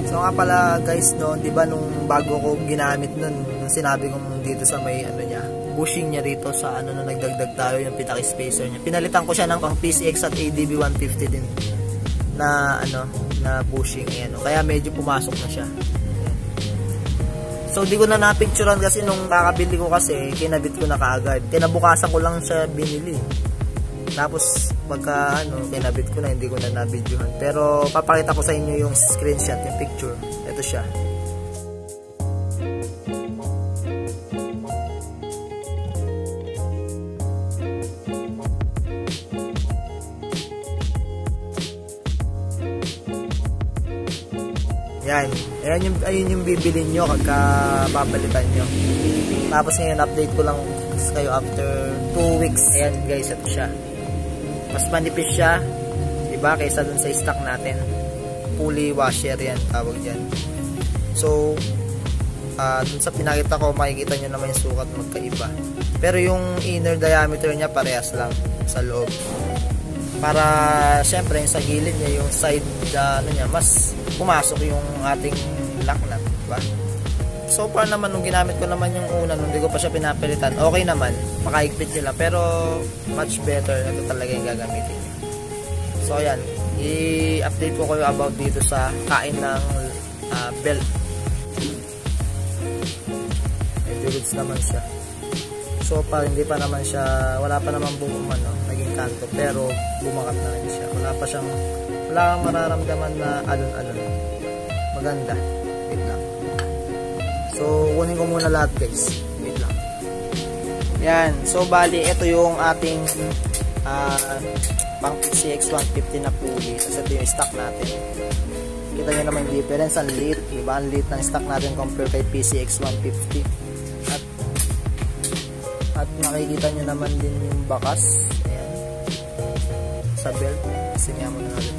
So nga pala guys, no, 'di ba nung bago ko ginamit nun, nung sinabi kong dito sa may ano niya, bushing niya rito sa ano na nagdagdag tayo yung pitaki spacer niya. Pinalitan ko siya ng pang PCX at ADB 150 din na ano, na bushing ayan. Kaya medyo pumasok na siya. Ayan. So di ko na napicturean kasi nung kakabili ko kasi, kinabit ko na kaagad. Kinabukasan ko lang siya binili. Tapos pagka ano, kinabit ko na, hindi ko na na-videohan. Pero papakita ko sa inyo yung screenshot, yung picture. Ito siya. Yan. Ayun yung bibilin nyo pagka papalitan nyo. Tapos ngayon, update ko lang kayo after 2 weeks. Ayan guys, ito siya. Mas manipis siya, diba, kaysa dun sa stock natin. Fully washer yan, tawag dyan. So, dun sa pinakita ko, makikita nyo naman yung sukat magkaiba. Pero yung inner diameter niya, parehas lang sa loob. Para, syempre, yung sa gilid niya, yung side, ano niya, mas pumasok yung ating lock nut, diba? So far naman, nung ginamit ko naman yung una, nung hindi ko pa siya pinapilitan, okay naman, makaigpit nila, pero much better na ito talaga yung gagamitin niyo. So ayan, i-update ko kayo about dito sa kain ng belt. Medyo goods naman siya. So far, hindi pa naman siya, wala pa naman buong naging kanto, pero bumakat na rin siya. Wala kang mararamdaman na alon-alon. Maganda. Wait lang. So, kunin ko muna lahat guys. Wait lang. Yan. So, bali, ito yung ating pang PCX 150 na pulley. Tapos ito yung stock natin. Kita nyo naman yung difference. Ang liit. Diba? Ang liit ng stock natin compare kay PCX 150. At makikita nyo naman din yung bakas. Ayan. Sa belt. Sinya mo na natin.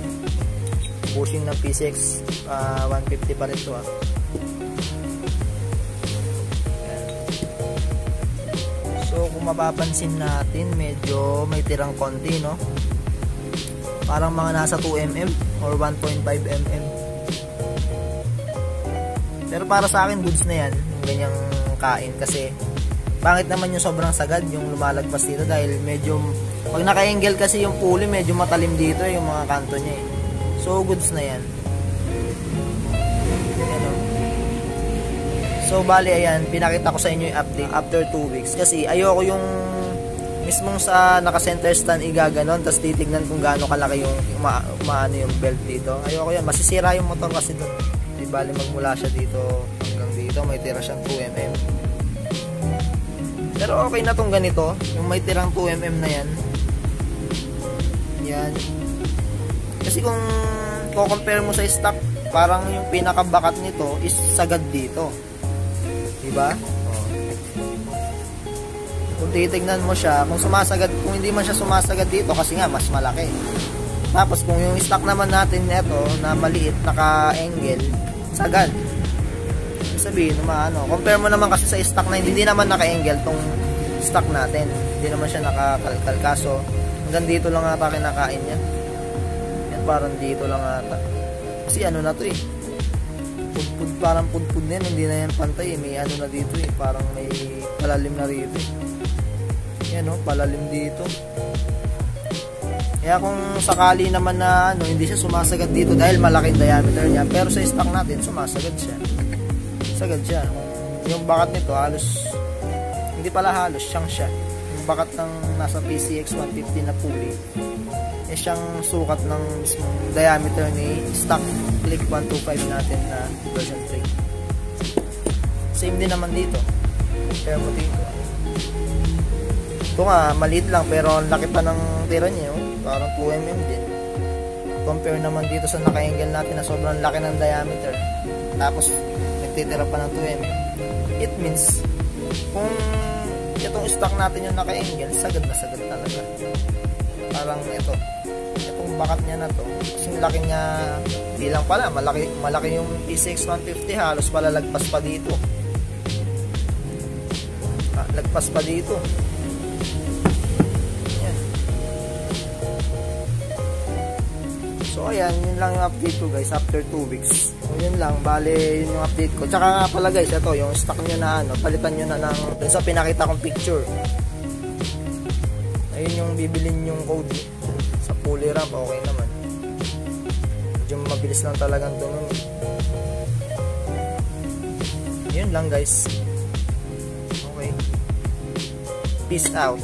Bushing ng PCX 150 pa rin ito. So kung mapapansin natin, medyo may tirang konti, no? Parang mga nasa 2mm or 1.5 mm. Pero para sa akin, goods na yan, yung ganyang kain. Kasi pangit naman yung sobrang sagad, yung lumalagpas dito. Dahil medyo, pag naka-angle kasi yung pulley, medyo matalim dito yung mga kanto niya. So goods na yan. So bali ayan, pinakita ko sa inyo yung update after 2 weeks. Kasi ayoko yung mismong sa naka-center stand igaganon, tapos titignan kung gaano kalaki yung umaano yung belt dito. Ayoko yan, masisira yung motor kasi doon. Di bali magmula siya dito hanggang dito, may tira siyang 2mm. Pero okay na tong ganito, yung may tirang 2mm na yan. Yan. Kasi kung compare mo sa stock, parang yung pinakabakat nito is sagad dito. Diba? Oh. Kung titignan mo siya, kung sumasagad, kung hindi man siya sumasagad dito kasi nga mas malaki. Tapos kung yung stock naman natin ito na maliit, naka-angle, sagad. Ibig sabihin, compare mo naman kasi sa stock na hindi naman naka-angle tong stock natin. Hindi naman siya nakakalkal, kaso hanggang dito lang ata kinakain niya. Yan, parang dito lang ata. Kasi ano na to eh, parang pudpud na yan, hindi na yan pantay eh. May ano na dito eh, parang may palalim na rito eh. Yan o, palalim dito. Kaya kung sakali naman na hindi siya sumasagad dito dahil malaking diameter niya, pero sa stock natin sumasagad siya. Sagad siya. Yung bakat nito halos, hindi pala halos, siyang siya. Yung bakat ng nasa PCX 150 na pulley, siyang sukat ng diameter ni stock Click 125 natin na version 3. Same din naman dito. Kaya mo dito. Ito nga, maliit lang pero ang laki pa ng tira niya. Parang 2mm din. Compare naman dito sa naka-angle natin na sobrang laki ng diameter. Tapos, nagtitira pa ng 2mm. It means, kung itong stock natin yung naka-angle, sagad na sagad talaga. Parang ito. Itong bakat niya na to, kasing laki niya, hindi lang pala, malaki yung PCX 150, halos pala lagpas pa dito. Lagpas pa dito. Yan. So So ayan, yun lang yung update ko guys after 2 weeks. So yun lang, bale yun yung update ko. Tsaka nga pala guys, ito yung stock nyo na ano, palitan nyo na ng dun sa pinakita kong picture. Ayun yung bibilin yung code sa fully ramp, okay naman. Medyo mabilis lang talagang tunog. Yun lang guys. Okay. Peace out.